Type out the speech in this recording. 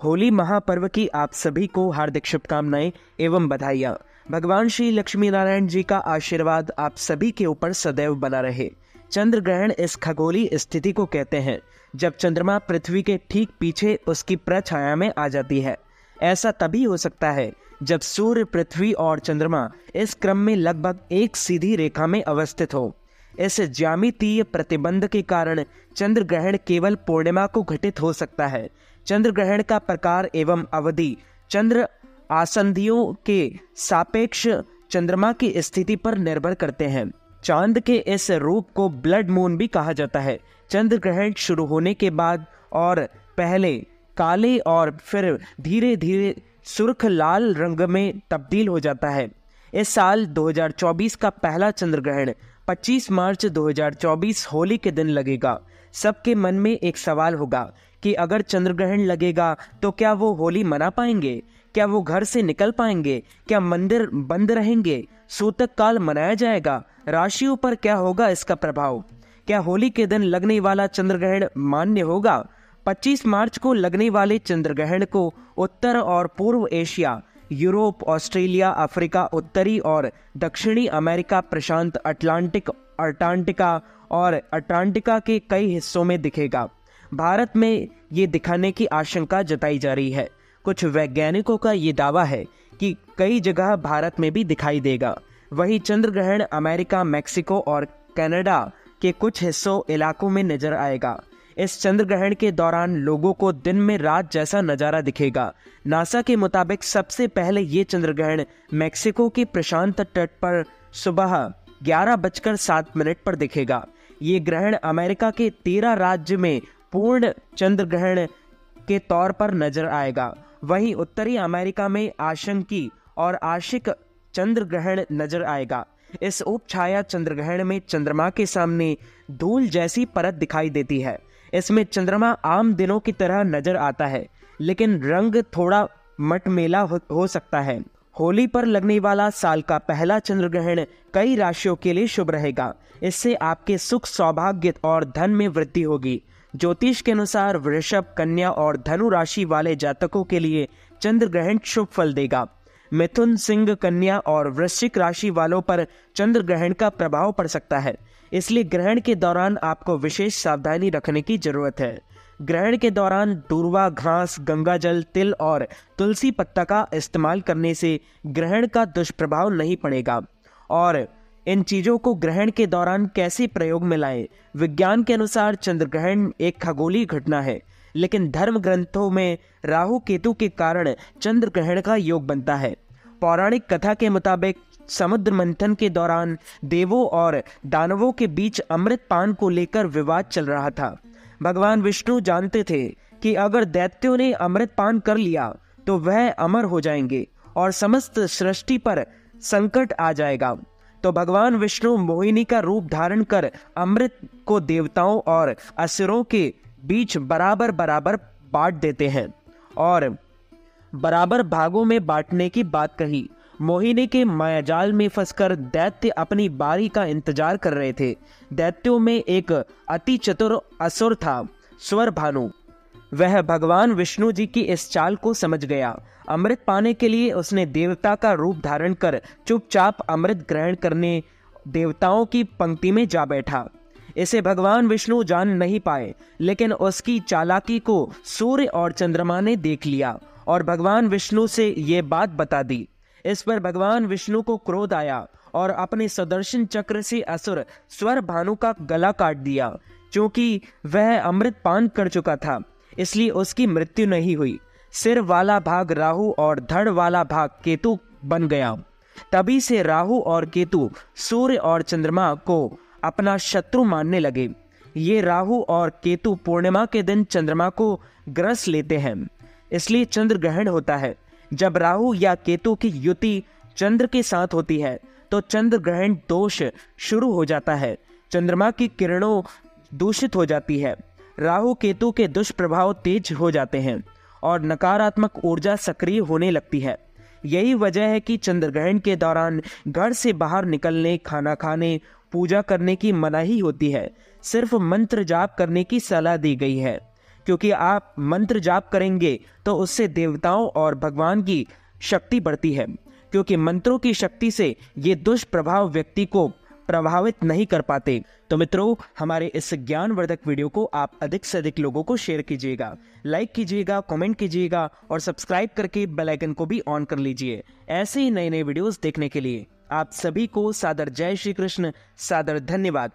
होली महापर्व की आप सभी को हार्दिक शुभकामनाएं एवं बधाइयाँ। भगवान श्री लक्ष्मी नारायण जी का आशीर्वाद आप सभी के ऊपर सदैव बना रहे। चंद्र ग्रहण इस खगोलीय स्थिति को कहते हैं जब चंद्रमा पृथ्वी के ठीक पीछे उसकी प्रछाया में आ जाती है। ऐसा तभी हो सकता है जब सूर्य, पृथ्वी और चंद्रमा इस क्रम में लगभग एक सीधी रेखा में अवस्थित हो। इस ज्यामितीय प्रतिबंध के कारण चंद्र ग्रहण केवल पूर्णिमा को घटित हो सकता है। चंद्र ग्रहण का प्रकार एवं अवधि चंद्र आसंधियों के सापेक्ष चंद्रमा की स्थिति पर निर्भर करते हैं। चांद के इस रूप को ब्लड मून भी कहा जाता है। चंद्र ग्रहण शुरू होने के बाद और पहले काले और फिर धीरे धीरे सुर्ख लाल रंग में तब्दील हो जाता है। इस साल 2024 का पहला चंद्र ग्रहण 25 मार्च 2024 होली के दिन लगेगा। सबके मन में एक सवाल होगा कि अगर चंद्र ग्रहण लगेगा तो क्या वो होली मना पाएंगे? क्या वो घर से निकल पाएंगे? क्या मंदिर बंद रहेंगे? सूतक काल मनाया जाएगा? राशियों पर क्या होगा इसका प्रभाव? क्या होली के दिन लगने वाला चंद्र ग्रहण मान्य होगा? 25 मार्च को लगने वाले चंद्र ग्रहण को उत्तर और पूर्व एशिया, यूरोप, ऑस्ट्रेलिया, अफ्रीका, उत्तरी और दक्षिणी अमेरिका, प्रशांत अंटार्कटिका और अंटार्कटिका के कई हिस्सों में दिखेगा। भारत में ये दिखाने की आशंका जताई जा रही है। कुछ वैज्ञानिकों का ये दावा है कि कई जगह भारत में भी दिखाई देगा। वही चंद्र ग्रहण अमेरिका, मैक्सिको और कनाडा के कुछ हिस्सों इलाकों में नजर आएगा। इस चंद्र ग्रहण के दौरान लोगों को दिन में रात जैसा नजारा दिखेगा। नासा के मुताबिक सबसे पहले ये चंद्र ग्रहण मैक्सिको के प्रशांत तट पर सुबह 11:07 पर दिखेगा। ये ग्रहण अमेरिका के 13 राज्य में पूर्ण चंद्र ग्रहण के तौर पर नजर आएगा। वहीं उत्तरी अमेरिका में आंशिक और आंशिक चंद्र ग्रहण नजर आएगा। इस उपछाया चंद्र ग्रहण में चंद्रमा के सामने धूल जैसी परत दिखाई देती है। इसमें चंद्रमा आम दिनों की तरह नजर आता है, लेकिन रंग थोड़ा मटमैला हो सकता है। होली पर लगने वाला साल का पहला चंद्र ग्रहण कई राशियों के लिए शुभ रहेगा। इससे आपके सुख, सौभाग्य और धन में वृद्धि होगी। ज्योतिष के अनुसार वृषभ, कन्या और धनु राशि वाले जातकों के लिए चंद्र ग्रहण शुभ फल देगा। मिथुन, सिंह, कन्या और वृश्चिक राशि वालों पर चंद्र ग्रहण का प्रभाव पड़ सकता है। इसलिए ग्रहण के दौरान आपको विशेष सावधानी रखने की जरूरत है। ग्रहण के दौरान दूर्वा घास, गंगा जल, तिल और तुलसी पत्ता का इस्तेमाल करने से ग्रहण का दुष्प्रभाव नहीं पड़ेगा। और इन चीजों को ग्रहण के दौरान कैसे प्रयोग में लाएं? विज्ञान के अनुसार चंद्र ग्रहण एक खगोलीय घटना है, लेकिन धर्म ग्रंथों में राहु केतु के कारण चंद्र ग्रहण का योग बनता है। पौराणिक कथा के मुताबिक समुद्र मंथन के दौरान देवों और दानवों के बीच अमृत पान को लेकर विवाद चल रहा था। भगवान विष्णु जानते थे कि अगर दैत्यों ने अमृत पान कर लिया तो वह अमर हो जाएंगे और समस्त सृष्टि पर संकट आ जाएगा। तो भगवान विष्णु मोहिनी का रूप धारण कर अमृत को देवताओं और असुरों के बीच बराबर बराबर बांट देते हैं और बराबर भागों में बांटने की बात कही। मोहिनी के मायाजाल में फंसकर दैत्य अपनी बारी का इंतजार कर रहे थे। दैत्यों में एक अति चतुर असुर था, स्वर भानु। वह भगवान विष्णु जी की इस चाल को समझ गया। अमृत पाने के लिए उसने देवता का रूप धारण कर चुपचाप अमृत ग्रहण करने देवताओं की पंक्ति में जा बैठा। इसे भगवान विष्णु जान नहीं पाए, लेकिन उसकी चालाकी को सूर्य और चंद्रमा ने देख लिया और भगवान विष्णु से ये बात बता दी। इस पर भगवान विष्णु को क्रोध आया और अपने सुदर्शन चक्र से असुर स्वर भानु का गला काट दिया। क्योंकि वह अमृत पान कर चुका था, इसलिए उसकी मृत्यु नहीं हुई। सिर वाला भाग राहु और धड़ वाला भाग केतु बन गया। तभी से राहु और केतु सूर्य और चंद्रमा को अपना शत्रु मानने लगे। ये राहु और केतु पूर्णिमा के दिन चंद्रमा को ग्रस लेते हैं, इसलिए चंद्र ग्रहण होता है। जब राहु या केतु की युति चंद्र के साथ होती है तो चंद्र ग्रहण दोष शुरू हो जाता है। चंद्रमा की किरणों दूषित हो जाती है। राहु केतु के दुष्प्रभाव तेज हो जाते हैं और नकारात्मक ऊर्जा सक्रिय होने लगती है। यही वजह है कि चंद्र ग्रहण के दौरान घर से बाहर निकलने, खाना खाने, पूजा करने की मनाही होती है। सिर्फ मंत्र जाप करने की सलाह दी गई है। क्योंकि आप मंत्र जाप करेंगे तो उससे देवताओं और भगवान की शक्ति बढ़ती है, क्योंकि मंत्रों की शक्ति से ये दुष्प्रभाव व्यक्ति को प्रभावित नहीं कर पाते। तो मित्रों, हमारे इस ज्ञानवर्धक वीडियो को आप अधिक से अधिक लोगों को शेयर कीजिएगा, लाइक कीजिएगा, कमेंट कीजिएगा और सब्सक्राइब करके बेल आइकन को भी ऑन कर लीजिए ऐसे ही नए नए वीडियोस देखने के लिए। आप सभी को सादर जय श्री कृष्ण, सादर धन्यवाद।